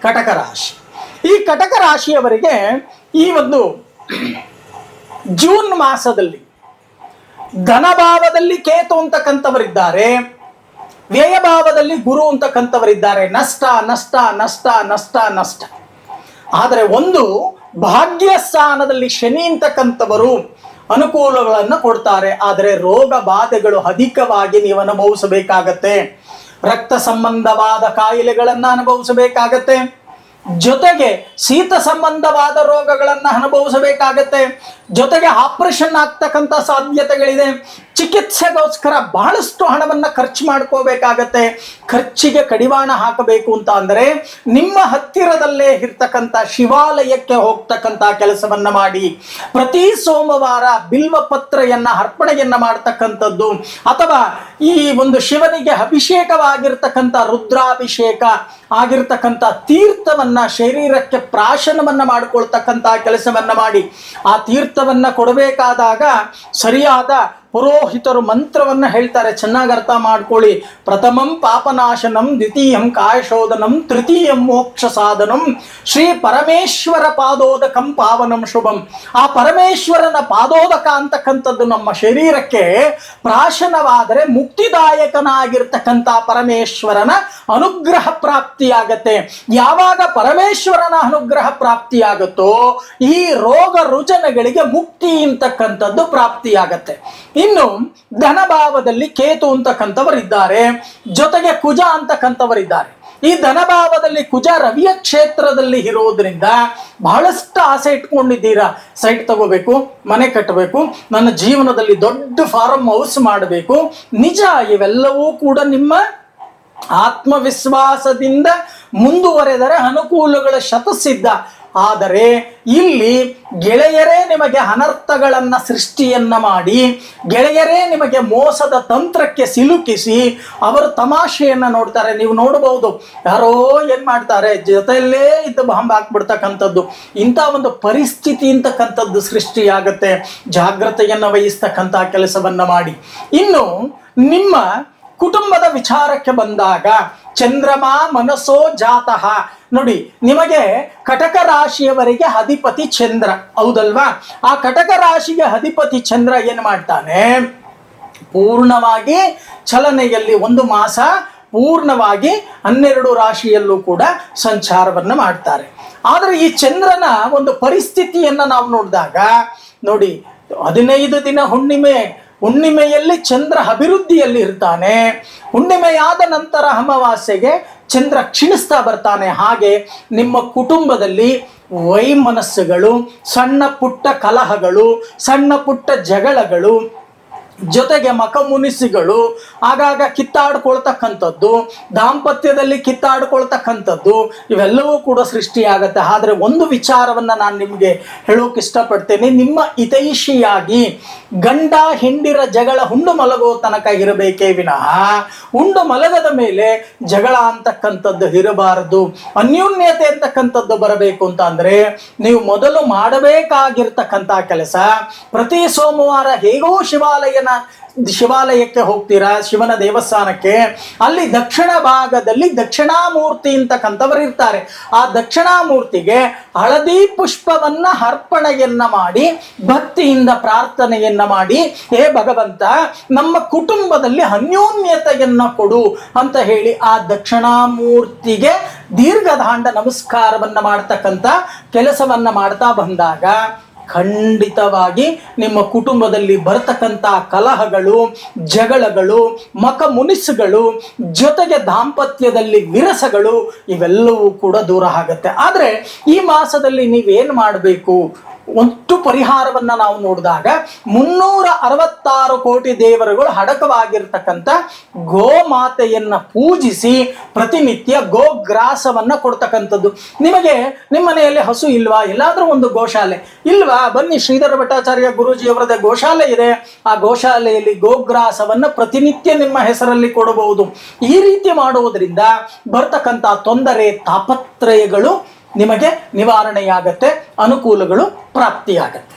ಕಟಕ ರಾಶಿ. ಈ ಕಟಕ ರಾಶಿಯವರಿಗೆ ಈ ಒಂದು ಜೂನ್ ಮಾಸದಲ್ಲಿ ಧನಭಾವದಲ್ಲಿ ಕೇತು ಅಂತಕ್ಕಂಥವರಿದ್ದಾರೆ, ವ್ಯಯಭಾವದಲ್ಲಿ ಗುರು ಅಂತಕ್ಕಂಥವರಿದ್ದಾರೆ. ನಷ್ಟ ನಷ್ಟ ನಷ್ಟ ನಷ್ಟ ನಷ್ಟ. ಆದರೆ ಒಂದು ಭಾಗ್ಯ ಸ್ಥಾನದಲ್ಲಿ ಶನಿ ಅಂತಕ್ಕಂಥವರು ಅನುಕೂಲಗಳನ್ನು ಕೊಡ್ತಾರೆ. ಆದರೆ ರೋಗ ಬಾಧೆಗಳು ಅಧಿಕವಾಗಿ ನೀವು ಅನುಭವಿಸಬೇಕಾಗತ್ತೆ. ರಕ್ತ ಸಂಬಂಧವಾದ ಕಾಯಿಲೆಗಳನ್ನು ಅನುಭವಿಸಬೇಕಾಗತ್ತೆ. ಜೊತೆಗೆ ಶೀತ ಸಂಬಂಧವಾದ ರೋಗಗಳನ್ನು ಅನುಭವಿಸಬೇಕಾಗತ್ತೆ. ಜೊತೆಗೆ ಆಪರೇಷನ್ ಆಗ್ತಕ್ಕಂಥ ಸಾಧ್ಯತೆಗಳಿದೆ. ಚಿಕಿತ್ಸೆಗೋಸ್ಕರ ಬಹಳಷ್ಟು ಹಣವನ್ನು ಖರ್ಚು ಮಾಡ್ಕೋಬೇಕಾಗತ್ತೆ. ಖರ್ಚಿಗೆ ಕಡಿವಾಣ ಹಾಕಬೇಕು ಅಂತ ಅಂದರೆ ನಿಮ್ಮ ಹತ್ತಿರದಲ್ಲೇ ಇರ್ತಕ್ಕಂಥ ಶಿವಾಲಯಕ್ಕೆ ಹೋಗ್ತಕ್ಕಂಥ ಕೆಲಸವನ್ನ ಮಾಡಿ. ಪ್ರತಿ ಸೋಮವಾರ ಬಿಲ್ವ ಪತ್ರೆಯನ್ನ ಅರ್ಪಣೆಯನ್ನ ಮಾಡ್ತಕ್ಕಂಥದ್ದು, ಅಥವಾ ಈ ಒಂದು ಶಿವನಿಗೆ ಅಭಿಷೇಕವಾಗಿರ್ತಕ್ಕಂಥ ರುದ್ರಾಭಿಷೇಕ ಆಗಿರ್ತಕ್ಕಂಥ ತೀರ್ಥವನ್ನ ಶರೀರಕ್ಕೆ ಪ್ರಾಶನವನ್ನ ಮಾಡಿಕೊಳ್ತಕ್ಕಂಥ ಕೆಲಸವನ್ನ ಮಾಡಿ. ಆ ತೀರ್ಥವನ್ನ ಕೊಡಬೇಕಾದಾಗ ಸರಿಯಾದ ಪುರೋಹಿತರು ಮಂತ್ರವನ್ನ ಹೇಳ್ತಾರೆ, ಚೆನ್ನಾಗಿ ಅರ್ಥ ಮಾಡ್ಕೊಳ್ಳಿ. ಪ್ರಥಮಂ ಪಾಪನಾಶನಂ, ದ್ವಿತೀಯಂ ಕಾಯಶೋಧನಂ, ತೃತೀಯಂ ಮೋಕ್ಷ ಸಾಧನಂ, ಶ್ರೀ ಪರಮೇಶ್ವರ ಪಾದೋದಕಂ ಪಾವನಂ ಶುಭಂ. ಆ ಪರಮೇಶ್ವರನ ಪಾದೋದಕ ಅಂತಕ್ಕಂಥದ್ದು ನಮ್ಮ ಶರೀರಕ್ಕೆ ಪ್ರಾಶನವಾದರೆ ಮುಕ್ತಿದಾಯಕನಾಗಿರ್ತಕ್ಕಂಥ ಪರಮೇಶ್ವರನ ಅನುಗ್ರಹ ಪ್ರಾಪ್ತಿಯಾಗತ್ತೆ. ಯಾವಾಗ ಪರಮೇಶ್ವರನ ಅನುಗ್ರಹ ಪ್ರಾಪ್ತಿಯಾಗುತ್ತೋ ಈ ರೋಗ ರುಜನಗಳಿಗೆ ಮುಕ್ತಿ ಅಂತಕ್ಕಂಥದ್ದು ಪ್ರಾಪ್ತಿಯಾಗತ್ತೆ. ಇನ್ನು ಧನಭಾವದಲ್ಲಿ ಕೇತು ಅಂತಕ್ಕಂಥವರಿದ್ದಾರೆ, ಜೊತೆಗೆ ಕುಜ ಅಂತಕ್ಕಂಥವರಿದ್ದಾರೆ. ಈ ಧನಭಾವದಲ್ಲಿ ಕುಜ ರವಿಯ ಕ್ಷೇತ್ರದಲ್ಲಿ ಇರೋದ್ರಿಂದ ಬಹಳಷ್ಟು ಆಸೆ ಇಟ್ಕೊಂಡಿದ್ದೀರಾ. ಸೈಟ್ ತಗೋಬೇಕು, ಮನೆ ಕಟ್ಟಬೇಕು, ನನ್ನ ಜೀವನದಲ್ಲಿ ದೊಡ್ಡ ಫಾರ್ಮ್ ಹೌಸ್ ಮಾಡಬೇಕು. ನಿಜ, ಇವೆಲ್ಲವೂ ಕೂಡ ನಿಮ್ಮ ಆತ್ಮವಿಶ್ವಾಸದಿಂದ ಮುಂದುವರೆದರೆ ಅನುಕೂಲಗಳ ಶತಸಿದ್ಧ. ಆದರೆ ಇಲ್ಲಿ ಗೆಳೆಯರೇ ನಿಮಗೆ ಅನರ್ಥಗಳನ್ನ ಸೃಷ್ಟಿಯನ್ನ ಮಾಡಿ, ಗೆಳೆಯರೇ ನಿಮಗೆ ಮೋಸದ ತಂತ್ರಕ್ಕೆ ಸಿಲುಕಿಸಿ ಅವರು ತಮಾಷೆಯನ್ನ ನೋಡ್ತಾರೆ. ನೀವು ನೋಡಬಹುದು, ಯಾರೋ ಏನ್ ಮಾಡ್ತಾರೆ, ಜೊತೆಯಲ್ಲೇ ಇದ್ದು ಬಾಂಬ್ ಹಾಕ್ಬಿಡ್ತಕ್ಕಂಥದ್ದು. ಇಂಥ ಒಂದು ಪರಿಸ್ಥಿತಿ ಅಂತಕ್ಕಂಥದ್ದು ಸೃಷ್ಟಿಯಾಗತ್ತೆ. ಜಾಗ್ರತೆಯನ್ನ ವಹಿಸ್ತಕ್ಕಂಥ ಕೆಲಸವನ್ನ ಮಾಡಿ. ಇನ್ನು ನಿಮ್ಮ ಕುಟುಂಬದ ವಿಚಾರಕ್ಕೆ ಬಂದಾಗ ಚಂದ್ರಮ ಮನಸ್ಸೋ ಜಾತಃ. ನೋಡಿ, ನಿಮಗೆ ಕಟಕ ರಾಶಿಯವರಿಗೆ ಅಧಿಪತಿ ಚಂದ್ರ, ಹೌದಲ್ವಾ? ಆ ಕಟಕ ರಾಶಿಗೆ ಅಧಿಪತಿ ಚಂದ್ರ ಏನ್ ಮಾಡ್ತಾನೆ, ಪೂರ್ಣವಾಗಿ ಚಲನೆಯಲ್ಲಿ ಒಂದು ಮಾಸ ಪೂರ್ಣವಾಗಿ 12 ರಾಶಿಯಲ್ಲೂ ಕೂಡ ಸಂಚಾರವನ್ನು ಮಾಡ್ತಾರೆ. ಆದರೆ ಈ ಚಂದ್ರನ ಒಂದು ಪರಿಸ್ಥಿತಿಯನ್ನ ನಾವು ನೋಡಿದಾಗ ನೋಡಿ, 15 ದಿನ ಹುಣ್ಣಿಮೆಯಲ್ಲಿ ಚಂದ್ರ ಅಭಿವೃದ್ಧಿಯಲ್ಲಿ ಇರ್ತಾನೆ. ಹುಣ್ಣಿಮೆಯಾದ ನಂತರ ಅಮಾವಾಸ್ಯೆಗೆ ಚಂದ್ರ ಕ್ಷೀಣಿಸ್ತಾ ಬರ್ತಾನೆ. ಹಾಗೆ ನಿಮ್ಮ ಕುಟುಂಬದಲ್ಲಿ ವೈಮನಸ್ಸುಗಳು, ಸಣ್ಣ ಪುಟ್ಟ ಕಲಹಗಳು, ಸಣ್ಣ ಪುಟ್ಟ ಜಗಳಗಳು, ಜೊತೆಗೆ ಮಖಮುನಿಸಿಗಳು, ಆಗಾಗ ಕಿತ್ತಾಡ್ಕೊಳ್ತಕ್ಕಂಥದ್ದು, ದಾಂಪತ್ಯದಲ್ಲಿ ಕಿತ್ತಾಡ್ಕೊಳ್ತಕ್ಕಂಥದ್ದು, ಇವೆಲ್ಲವೂ ಕೂಡ ಸೃಷ್ಟಿಯಾಗತ್ತೆ. ಆದರೆ ಒಂದು ವಿಚಾರವನ್ನ ನಾನು ನಿಮಗೆ ಹೇಳೋಕೆ ಇಷ್ಟಪಡ್ತೇನೆ. ನಿಮ್ಮ ಹಿತೈಷಿಯಾಗಿ ಗಂಡ ಹೆಂಡಿರ ಜಗಳ ಉಂಡು ಮಲಗೋ ತನಕ ಇರಬೇಕೇ ವಿನಃ ಉಂಡು ಮಲಗದ ಮೇಲೆ ಜಗಳ ಅಂತಕ್ಕಂಥದ್ದು ಇರಬಾರದು. ಅನ್ಯೋನ್ಯತೆ ಅಂತಕ್ಕಂಥದ್ದು ಬರಬೇಕು ಅಂತ ಅಂದ್ರೆ ನೀವು ಮೊದಲು ಮಾಡಬೇಕಾಗಿರ್ತಕ್ಕಂಥ ಕೆಲಸ, ಪ್ರತಿ ಸೋಮವಾರ ಹೇಗೋ ಶಿವಾಲಯಕ್ಕೆ ಹೋಗ್ತೀರಾ, ಶಿವನ ದೇವಸ್ಥಾನಕ್ಕೆ. ಅಲ್ಲಿ ದಕ್ಷಿಣ ಭಾಗದಲ್ಲಿ ದಕ್ಷಿಣಾಮೂರ್ತಿ ಅಂತಕ್ಕಂಥವರು ಇರ್ತಾರೆ. ಆ ದಕ್ಷಿಣಾಮೂರ್ತಿಗೆ ಹಳದಿ ಪುಷ್ಪವನ್ನ ಅರ್ಪಣೆಯನ್ನ ಮಾಡಿ ಭಕ್ತಿಯಿಂದ ಪ್ರಾರ್ಥನೆಯನ್ನ ಮಾಡಿ, ಹೇ ಭಗವಂತ ನಮ್ಮ ಕುಟುಂಬದಲ್ಲಿ ಅನ್ಯೋನ್ಯತೆಯನ್ನ ಕೊಡು ಅಂತ ಹೇಳಿ ಆ ದಕ್ಷಿಣಾಮೂರ್ತಿಗೆ ದೀರ್ಘದಾಂಡ ನಮಸ್ಕಾರವನ್ನ ಮಾಡ್ತಕ್ಕಂಥ ಕೆಲಸವನ್ನ ಮಾಡ್ತಾ ಬಂದಾಗ ಖಂಡಿತವಾಗಿ ನಿಮ್ಮ ಕುಟುಂಬದಲ್ಲಿ ಬರತಕ್ಕಂಥ ಕಲಹಗಳು, ಜಗಳಗಳು, ಮಖಮುನಿಸುಗಳು, ಜೊತೆಗೆ ದಾಂಪತ್ಯದಲ್ಲಿ ವಿರಸಗಳು ಇವೆಲ್ಲವೂ ಕೂಡ ದೂರ ಆಗುತ್ತೆ. ಆದರೆ ಈ ಮಾಸದಲ್ಲಿ ನೀವೇನು ಮಾಡಬೇಕು, ಒಟ್ಟು ಪರಿಹಾರವನ್ನ ನಾವು ನೋಡಿದಾಗ 366 ಕೋಟಿ ದೇವರುಗಳು ಅಡಕವಾಗಿರ್ತಕ್ಕಂಥ ಗೋಮಾತೆಯನ್ನ ಪೂಜಿಸಿ ಪ್ರತಿನಿತ್ಯ ಗೋಗ್ರಾಸವನ್ನ ಕೊಡ್ತಕ್ಕಂಥದ್ದು. ನಿಮಗೆ ನಿಮ್ಮ ಮನೆಯಲ್ಲಿ ಹಸು ಇಲ್ವಾ, ಎಲ್ಲಾದ್ರೂ ಒಂದು ಗೋಶಾಲೆ ಇಲ್ವಾ, ಬನ್ನಿ, ಶ್ರೀಧರ ಭಟ್ಟಾಚಾರ್ಯ ಗುರೂಜಿಯವರದೇ ಗೋಶಾಲೆ ಇದೆ. ಆ ಗೋಶಾಲೆಯಲ್ಲಿ ಗೋಗ್ರಾಸವನ್ನ ಪ್ರತಿನಿತ್ಯ ನಿಮ್ಮ ಹೆಸರಲ್ಲಿ ಕೊಡಬಹುದು. ಈ ರೀತಿ ಮಾಡುವುದರಿಂದ ಬರ್ತಕ್ಕಂಥ ತೊಂದರೆ, ತಾಪತ್ರಯಗಳು ನಿಮಗೆ ನಿವಾರಣೆಯಾಗತ್ತೆ, ಅನುಕೂಲಗಳು ಪ್ರಾಪ್ತಿಯಾಗತ್ತೆ.